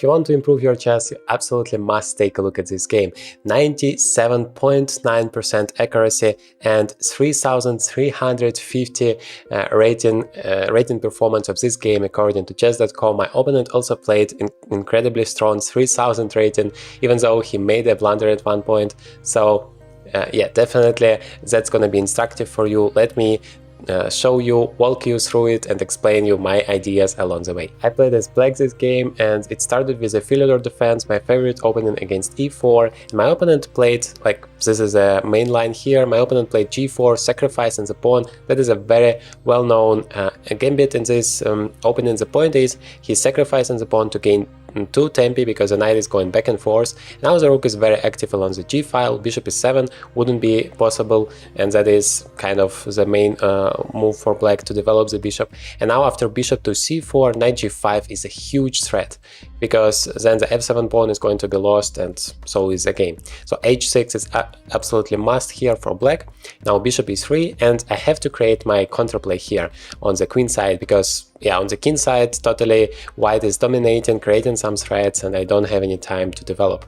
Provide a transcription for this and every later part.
If you want to improve your chess, you absolutely must take a look at this game. 97.9% accuracy and 3,350 rating performance of this game according to chess.com. My opponent also played incredibly strong 3,000 rating, even though he made a blunder at one point. So yeah, definitely that's gonna be instructive for you. Let me show you, walk you through it and explain you my ideas along the way. I played as black this game, and it started with a Philidor defense, my favorite opening against e4. And my opponent played, like, this is a main line here, my opponent played g4, sacrificing the pawn. That is a very well-known gambit in this opening. The point is he's sacrificing the pawn to gain 2 tempi because the knight is going back and forth. Now the rook is very active along the g file, bishop e7 wouldn't be possible, and that is kind of the main move for black to develop the bishop. And now after bishop to c4, knight g5 is a huge threat, because then the f7 pawn is going to be lost, and so is the game. So h6 is absolutely must here for black. Now bishop e3, and I have to create my counterplay here on the queen side, because yeah, on the king side, totally white is dominating, creating some threats, and I don't have any time to develop.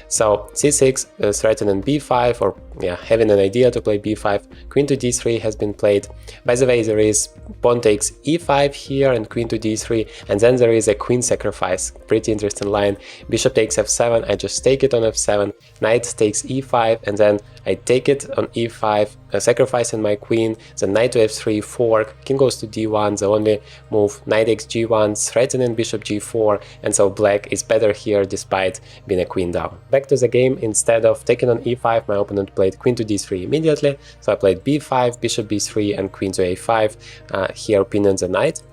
So c6 threatening b5, or yeah, having an idea to play b5. Queen to d3 has been played. By the way, there is pawn takes e5 here and queen to d3, and then there is a queen sacrifice, pretty interesting line. Bishop takes f7, I just take it on f7, knight takes e5, and then I take it on e5, sacrificing my queen, then knight to f3, fork, king goes to d1, the only move, knight takes g1, threatening bishop g4, and so black is better here despite being a queen down. Back to the game, instead of taking on e5, my opponent played queen to d3 immediately, so I played b5, bishop b3, and queen to a5, here pinning the knight.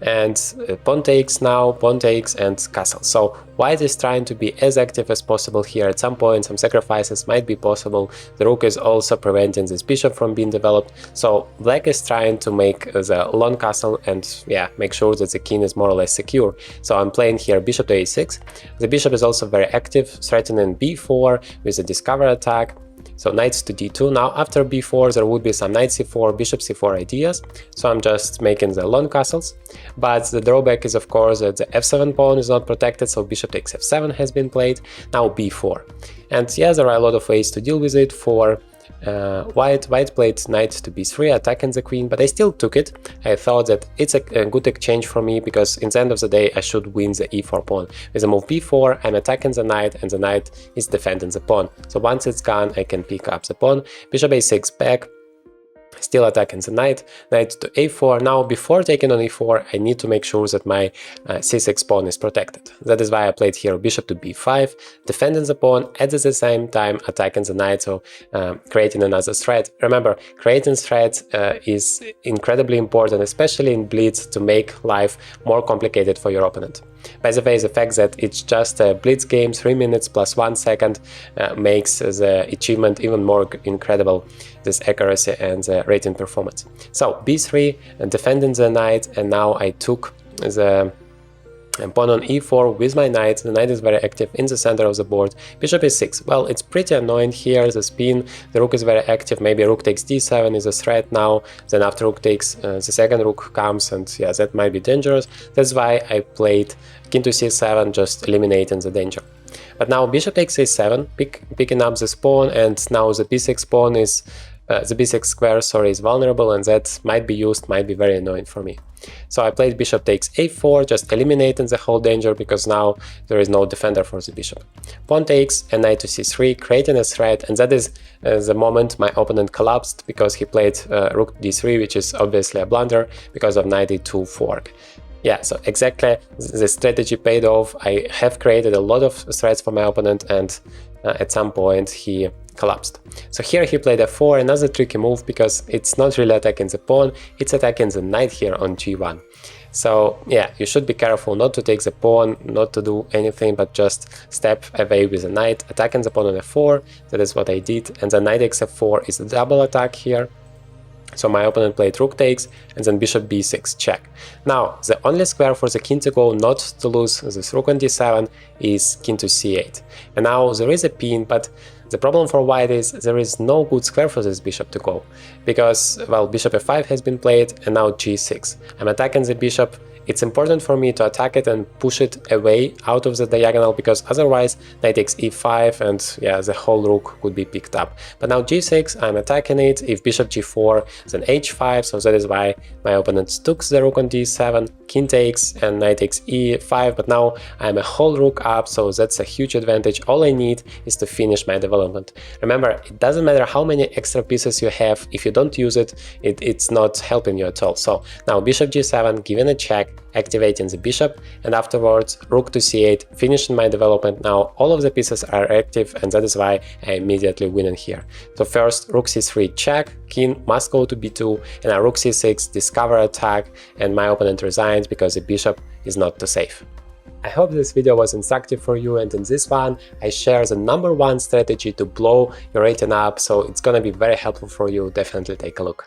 And pawn takes now, pawn takes and castle. So white is trying to be as active as possible here. At some point some sacrifices might be possible. The rook is also preventing this bishop from being developed. So black is trying to make the long castle and yeah, make sure that the king is more or less secure. So I'm playing here bishop to a6. The bishop is also very active, threatening b4 with a discover attack. So knights to d2. Now after b4 there would be some knight c4, bishop c4 ideas, so I'm just making the long castles. But the drawback is of course that the f7 pawn is not protected, so bishop takes f7 has been played. Now b4. And yes, there are a lot of ways to deal with it. For white played knight to b3, attacking the queen, but I still took it. I thought that it's a good exchange for me, because in the end of the day I should win the e4 pawn. With the move b4, I'm attacking the knight, and the knight is defending the pawn. So once it's gone, I can pick up the pawn. Bishop a6 back, still attacking the knight, knight to a4. Now before taking on e4, I need to make sure that my c6 pawn is protected. That is why I played here bishop to b5, defending the pawn, at the same time attacking the knight, so creating another threat. Remember, creating threats is incredibly important, especially in blitz, to make life more complicated for your opponent. By the way, the fact that it's just a blitz game, 3 minutes plus 1 second, makes the achievement even more incredible, this accuracy and the rating performance. So b3, defending the knight, and now I took the pawn on e4 with my knight. The knight is very active in the center of the board. Bishop e6. Well, it's pretty annoying here, the spin. The rook is very active. Maybe rook takes d7 is a threat now. Then after rook takes, the second rook comes, and yeah, that might be dangerous. That's why I played king to c7, just eliminating the danger. But now bishop takes a7, picking up this pawn, and now the b6 pawn is the b6 square, sorry, is vulnerable, and that might be used, might be very annoying for me. So I played bishop takes a4, just eliminating the whole danger, because now there is no defender for the bishop. Pawn takes, and knight to c3, creating a threat, and that is the moment my opponent collapsed, because he played rook d3, which is obviously a blunder because of knight e2 fork. Yeah, so exactly the strategy paid off. I have created a lot of threats for my opponent, and at some point he collapsed. So here he played f4, another tricky move, because it's not really attacking the pawn, it's attacking the knight here on g1. So yeah, you should be careful not to take the pawn, not to do anything, but just step away with the knight, attacking the pawn on f4. That is what I did, and the knight takes f4 is a double attack here. So my opponent played rook takes, and then bishop b6 check. Now the only square for the king to go, not to lose this rook on d7, is king to c8. And now there is a pin, but the problem for white is there is no good square for this bishop to go, because, well, bishop f5 has been played, and now g6. I'm attacking the bishop it's important for me to attack it and push it away out of the diagonal, because otherwise knight takes e5 and yeah, the whole rook could be picked up. But now g6, I'm attacking it. If bishop g4, then h5, so that is why my opponent took the rook on d7, king takes and knight takes e5, but now I'm a whole rook up, so that's a huge advantage. All I need is to finish my development. Remember, it doesn't matter how many extra pieces you have, if you don't use it, it's not helping you at all. So now bishop g7, giving a check, activating the bishop, and afterwards rook to c8, finishing my development. Now all of the pieces are active, and that is why I immediately win in here. So first rook c3 check, king must go to b2, and now rook c6 discover attack, and my opponent resigns because the bishop is not too safe. I hope this video was instructive for you, and in this one I share the #1 strategy to blow your rating up, so it's gonna be very helpful for you. Definitely take a look.